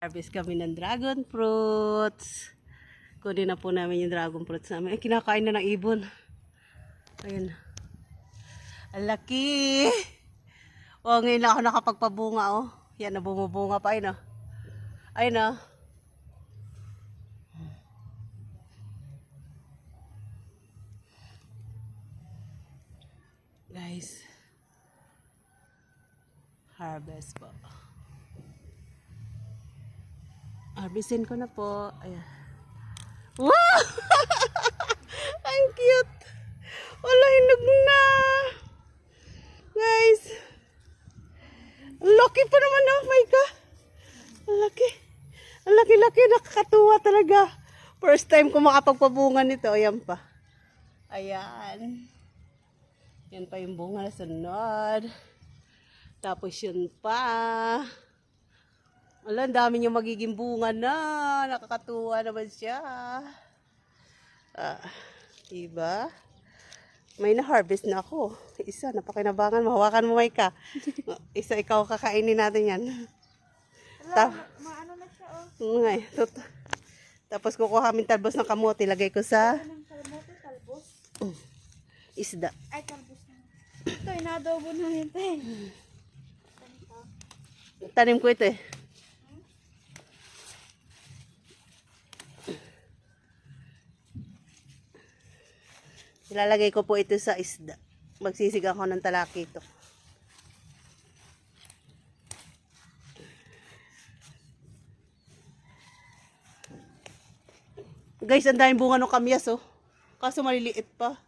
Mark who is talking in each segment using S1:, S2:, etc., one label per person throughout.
S1: Harvest kami ng dragon fruits. Kunin na po namin yung dragon fruits namin. Ay, kinakain na ng ibon. Ayun. Ang laki! Oh, ngayon lang ako nakapagpabunga, oh. Yan, na bumubunga pa, ayun, oh. Ayun, oh. Guys. Harvest po. Harvestin ko na po. Ayan. Wow! Ang cute! Wala, hinog na! Guys! Ang laki pa naman, oh my God! Ang laki! Ang laki-laki! Nakakatuwa talaga! First time ko makapagpabunga nito. Ayan pa. Ayan. Yan pa yung bunga na sunod. Tapos yun pa. Wala, ang dami niyang magiging bunga na. Nakakatuwa naman siya. Diba? May na-harvest na ako. Isa, napakinabangan. Mahawakan mo, Maika. Isa, ikaw kakainin natin yan.
S2: Maano na siya, oh.
S1: Ngay, tapos kukuha kami talbos ng kamote. Lagay ko sa
S2: Talbos?
S1: isda.
S2: Ay, talbos na. Ito, inadobo na nito eh.
S1: Tanim ko ito eh. Ilalagay ko po ito sa isda. Magsisig ako ng talaki ito. Guys, ang daming bunga ng kamyas, oh. Kaso maliliit pa.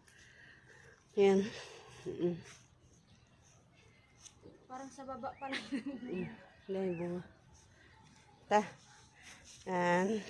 S1: Ayan.
S2: Parang sa baba pa lang.
S1: Ang daming bunga. Ta. Ayan.